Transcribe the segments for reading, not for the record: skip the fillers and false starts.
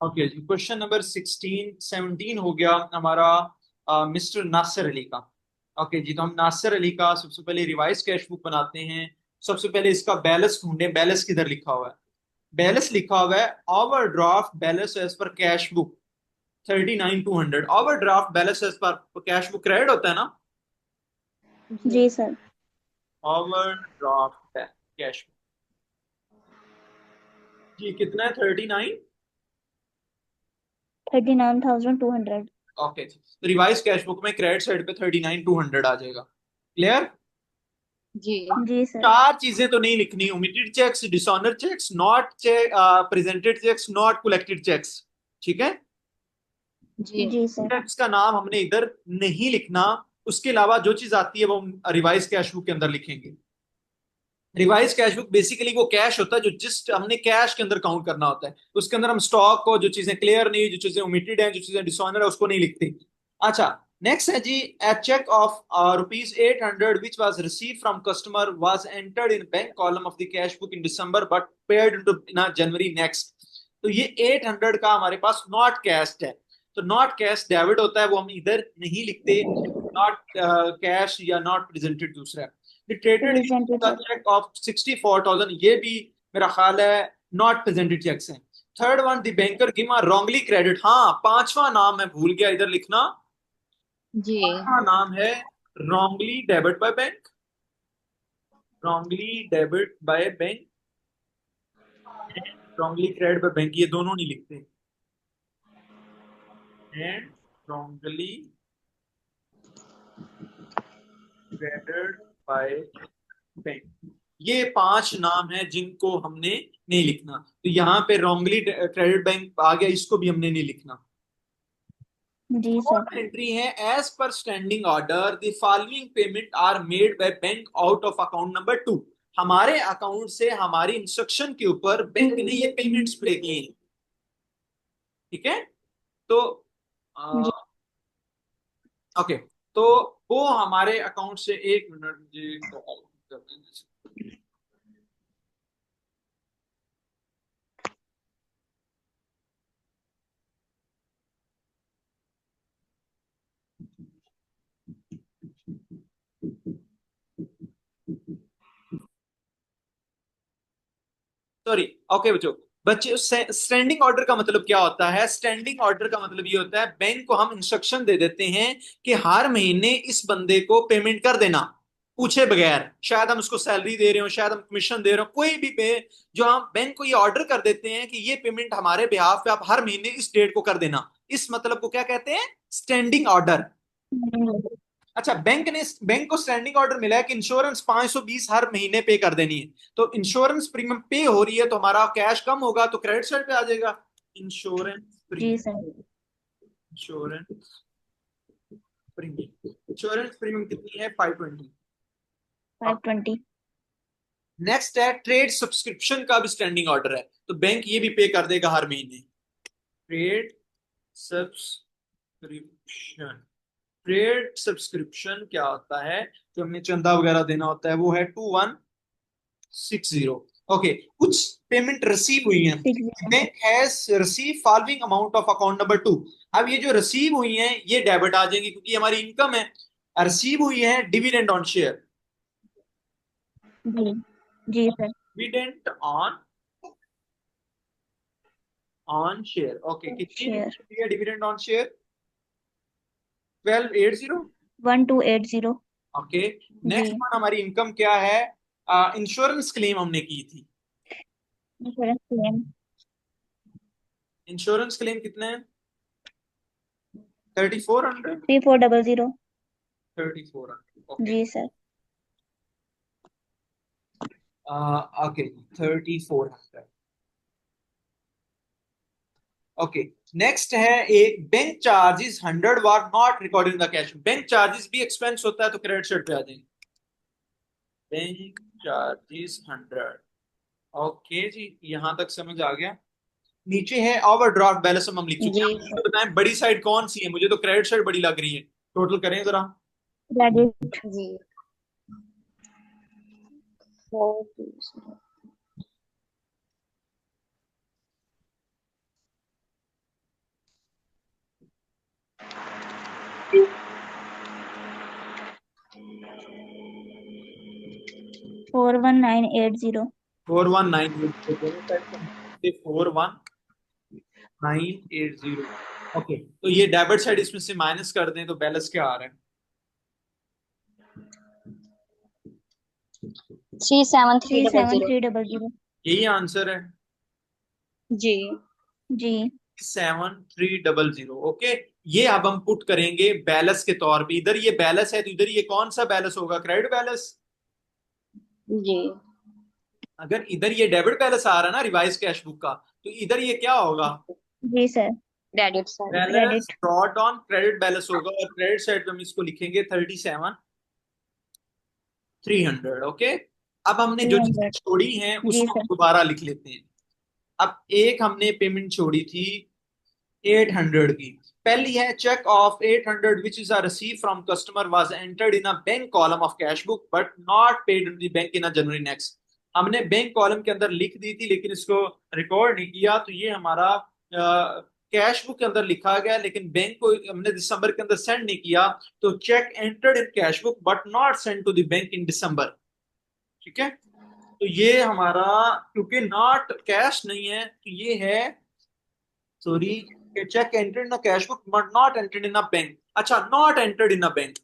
Okay जी, question number 17 हो गया हमारा मिस्टर नासिर अली का। ओके जी, तो हम नासिर अली का सबसे पहले रिवाइज कैश बुक बनाते हैं। सबसे पहले इसका बैलेंस ढूंढे। बैलेंस किधर लिखा हुआ है? बैलेंस लिखा हुआ है overdraft balance as per cash book 39,200। Overdraft balance as per cash book credit होता है ना? जी sir. Overdraft cash book जी कितना है? 39। 39,200। ओके जी, तो रिवाइज कैश बुक में क्रेडिट साइड पे 39,200 आ जाएगा। क्लियर? जी जी सर। चार चीजें तो नहीं लिखनी। Omitted cheques, dishonour cheques, not cheque, presented cheques, not collected cheques. ठीक है? जी जी सर। चेक्स का नाम हमने इधर नहीं लिखना। उसके अलावा जो चीज आती है वो हम रिवाइज कैश बुक के अंदर लिखेंगे। रिवाइज कैश बुक बेसिकली वो कैश होता है जो जिस हमने कैश के अंदर काउंट करना होता है। उसके अंदर हम स्टॉक को, जो चीजें क्लियर नहीं, जो चीजें ओमिटेड हैं, जो चीजें डिसऑनर है, उसको नहीं लिखते। अच्छा, नेक्स्ट है जी, a check of ₹800 which was received from customer was entered in bank column of the cash book in December but paid into January next। तो ये 800 का हमारे पास नॉट कैश है। तो नॉट कैश डेबिट होता है, वो हम इधर नहीं लिखते। नॉट कैश या नॉट प्रेजेंटेड दूसरा है। The traded प्रेजेंटेड का चेक। चेक ऑफ 64,000, ये भी मेरा ख्याल है नॉट प्रेजेंटेड चेक्स हैं। Third one, the banker give wrongly credit. हाँ, पांचवा नाम मैं भूल गया इधर लिखना। जी पांचवा नाम है wrongly debit by bank. Wrongly debit by bank, wrongly credit by bank, ये दोनों नहीं लिखते। And wrongly credit by bank, ये पांच नाम है जिनको हमने नहीं लिखना। तो यहाँ पे रॉन्गली क्रेडिट बैंक आ गया, इसको भी हमने नहीं लिखना। जी सर। फोर्थ एंट्री है, as per standing order the following payment are made by bank out of account number 2। हमारे अकाउंट से हमारी इंस्ट्रक्शन के ऊपर बैंक ने ये पेमेंट्स प्ले किए हैं। ठीक है? तो जी ओके, तो वो हमारे अकाउंट से, एक मिनट जी, सॉरी। ओके बच्चों, बच्चे स्टैंडिंग ऑर्डर का मतलब क्या होता है? स्टैंडिंग ऑर्डर का मतलब ये होता है बैंक को हम इंस्ट्रक्शन दे देते हैं कि हर महीने इस बंदे को पेमेंट कर देना, पूछे बगैर। शायद हम उसको सैलरी दे रहे हो, शायद हम कमीशन दे रहे हो, कोई भी पे, जो हम बैंक को ये ऑर्डर कर देते हैं कि ये पेमेंट हमारे बिहाफ पे आप हर महीने इस डेट को कर देना। इस मतलब को क्या कहते हैं? Standing order. अच्छा, बैंक को स्टैंडिंग ऑर्डर मिला है कि इंश्योरेंस 520 हर महीने पे कर देनी है। तो इंश्योरेंस प्रीमियम पे हो रही है, तो हमारा कैश कम होगा, तो क्रेडिट साइड पे आ जाएगा। इंश्योरेंस जी premium, sir. Insurance premium, insurance premium कितनी है? 520। 520। नेक्स्ट है, ट्रेड सब्सक्रिप्शन का भी स्टैंडिंग ऑर्डर है, तो बैंक ये भी पे कर देगा हर महीने। ट्रेड सब्सक्रिप्शन, ट्रेड सब्सक्रिप्शन क्या होता है? जो हमें चंदा वगैरह देना होता है, वो है 2160। ओके, कुछ पेमेंट रिसीव हुई है। 60। Bank has receive following amount of account number 2। अब ये जो रिसीव हुई है ये डेबिट आ जाएंगी, क्योंकि ये हमारी इनकम है। रिसीव हुई है डिविडेंड ऑन शेयर। जी जी sir. Dividend on share. Okay, कितनी शेयर। है डिविडेंड ऑन शेयर? 1280। 1280। ओके, जी। नेक्स्ट वन, हमारी इनकम क्या है? इंश्योरेंस क्लेम हमने की थी। Insurance claim. इंश्योरेंस क्लेम कितने हैं? 3400। 3400। 3400। ओके। जी सर। ओके, 3400। ओके, नेक्स्ट है, एक bank charges 100 war not recorded in the cash. Bank charges भी एक्सपेंस होता है, तो क्रेडिट साइड पे आ जाएंगे। Bank charges 100। ओके जी, यहां तक समझ आ गया। नीचे है ओवरड्राफ्ट बैलेंस, हम लिख चुके जी हैं। आप मुझे बताएं बड़ी साइड कौन सी है? मुझे तो क्रेडिट साइड बड़ी लग रही है। टोटल करें जरा। क्रेडिट। जी 4। $41980. 4198 दोनों साइड 41,980। ओके, तो ये डेबिट साइड इसमें से माइनस कर दें तो बैलेंस क्या आ रहा है? 37300। 37300। यही आंसर है, जी 7300। ओके, ये अब हम पुट करेंगे बैलेंस के तौर पे। इधर ये बैलेंस है तो इधर ये कौन सा बैलेंस होगा? Credit balance. जी अगर इधर ये डेबिट बैलेंस आ रहा है ना रिवाइज कैश बुक का, तो इधर ये क्या होगा? जी sir. Credit side. Balance credit. Draft on credit balance होगा, और क्रेडिट साइड पे हम इसको लिखेंगे 37,300। ओके, अब हमने जो चीजें 300। छोड़ी हैं जी उसको हम सर। दोबारा लिख लेते हैं। अब एक हमने पेमेंट छोड़ी थी 800 की। पहली है cheque of 800 which is a receive from customer was entered in a bank column of cash book but not paid in the bank in a January next. हमने बैंक कॉलम के अंदर लिख दी थी लेकिन इसको रिकॉर्ड नहीं किया, तो ये हमारा कैश बुक के अंदर लिखा गया लेकिन बैंक को हमने दिसंबर के अंदर सेंड नहीं किया। तो cheque entered in cash book but not send to the bank in December. ठीक है, तो ये हमारा, क्योंकि नॉट कैश नहीं है तो ये है, sorry, check entered in a cash book but not entered in a bank। अच्छा, not entered in a bank,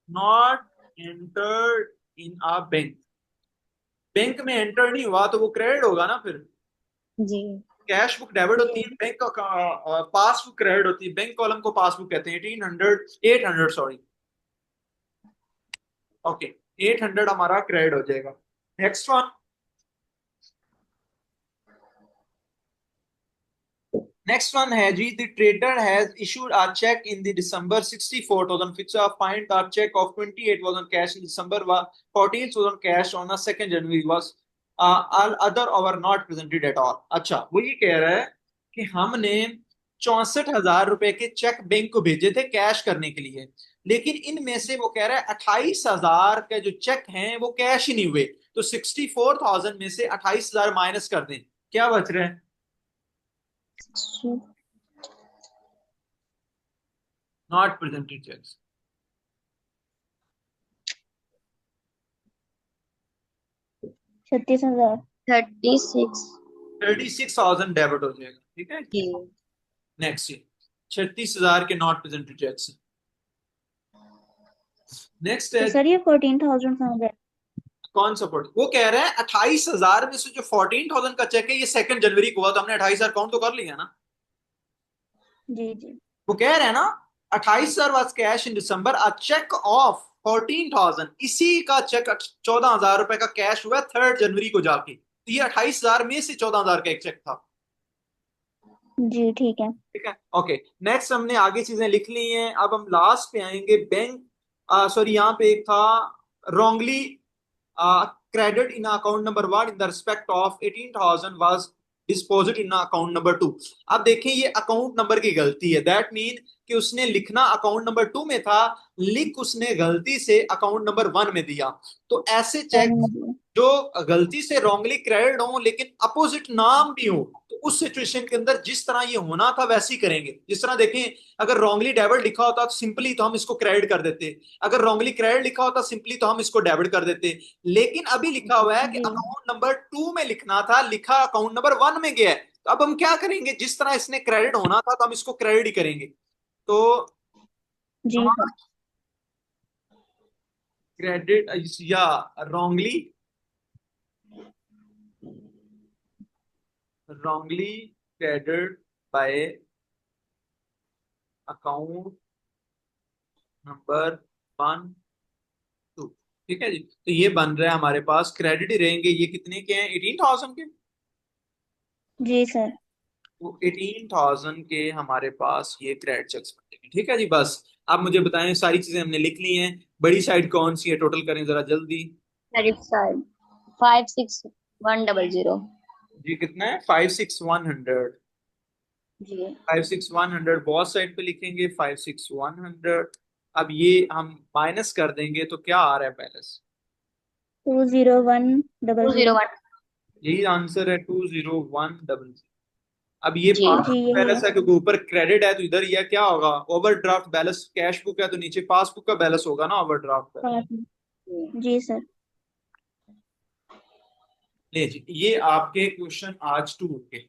not entered in a bank। Bank में एंटर नहीं हुआ तो वो क्रेडिट होगा ना फिर। जी कैश बुक डेबिट होती है, बैंक का पासबुक क्रेडिट होती है। बैंक कॉलम को पासबुक कहते हैं। 800 सॉरी। ओके, 800 हमारा क्रेडिट हो जाएगा। नेक्स्ट वन, नेक्स्ट वन है जी, the trader has issued a cheque in the December 64,000 fix a find the cheque of 28,000 cash in December व 14,000 cash on a 2nd January was all other over not presented at all. अच्छा, वो ये कह रहा है कि हमने 64,000 रुपए के चेक बैंक को भेजे थे कैश करने के लिए, लेकिन इनमें से वो कह रहा है 28,000 के जो चेक हैं वो कैश ही नहीं हुए। तो 64,000 में से 28,000 माइनस कर दें, क्या बच रहे हैं? Not presented checks. 36,000। 36। 36,000 डेबिट हो जाएगा। ठीक है, जी नेक्स्ट ये 36,000 के नॉट प्रेजेंटेड चेक्स। नेक्स्ट तो है, सर ये 14,000 कहाँ गए? कौन सपोर्ट? वो कह रहे हैं 28,000 में से जो 14,000 का चेक है ये 2nd जनवरी को हुआ, तो हमने 28,000 काउंट तो कर लिया ना। जी जी। वो कह रहे हैं ना 28,000 was cash in December, a cheque of 14,000, इसी का चेक 14,000 रुपए का कैश हुआ 3rd जनवरी को जाके, तो ये 28,000 में से 14,000 का एक चेक था। जी ठीक है। ठीक है, ओके। नेक्स्ट हमने आगे चीजें लिख ली हैं, अब हम लास्ट पे आएंगे। बैंक, सॉरी, यहाँ पे एक था wrongly credit in account number 1 in the respect of 18,000 was deposit in account number 2। अब देखें ये अकाउंट नंबर की गलती है, दैट मीन कि उसने लिखना अकाउंट नंबर 2 में था, लिख उसने गलती से अकाउंट नंबर 1 में दिया। तो ऐसे वन चेक में। जो गलती से रॉन्गली क्रेडिट हो लेकिन अपोजिट नाम भी हो, तो उस सिचुएशन के अंदर जिस तरह ये होना था वैसे ही करेंगे। जिस तरह देखें, अगर रॉन्गली डेबिट लिखा होता तो सिंपली तो हम इसको क्रेडिट कर देते, अगर रॉन्गली क्रेडिट लिखा होता सिंपली तो हम इसको डेबिट कर देते। लेकिन अभी लिखा हुआ है कि जी अकाउंट नंबर 2 में लिखना था, लिखा अकाउंट नंबर 1 में गया है। तो अब हम क्या करेंगे, जिस तरह इसने क्रेडिट होना था तो हम इसको क्रेडिट ही करेंगे। तो जी सर। क्रेडिट या wrongly, wrongly credited by account number 1 2। ठीक है जी, तो ये बन रहा है हमारे पास क्रेडिट ही रहेंगे। ये कितने के हैं? 18,000 के। जी सर। तो 18,000 के हमारे पास ये क्रेडिट चेक्स बनेंगे। ठीक है जी, बस आप मुझे बताएं, सारी चीजें हमने लिख ली हैं। बड़ी साइड कौन सी है, टोटल करें जरा जल्दी। Credit side 56100। जी कितना है? 56,100। जी 56,100 बॉस साइड पे लिखेंगे 56,100। अब ये हम माइनस कर देंगे तो क्या आ रहा है बैलेंस? 20100। 201। यही आंसर है, 20100। अब ये जी। पास जी, यही बैलेंस है। है क्योंकि ऊपर क्रेडिट है, तो इधर यह क्या होगा, ओवरड्राफ्ट बैलेंस। कैश बुक है तो नीचे पासबुक का बैलेंस होगा ना ओवरड्राफ्ट का। पास में। जी। जी सर। ले जी, ये आपके क्वेश्चन आज 2 होंगे।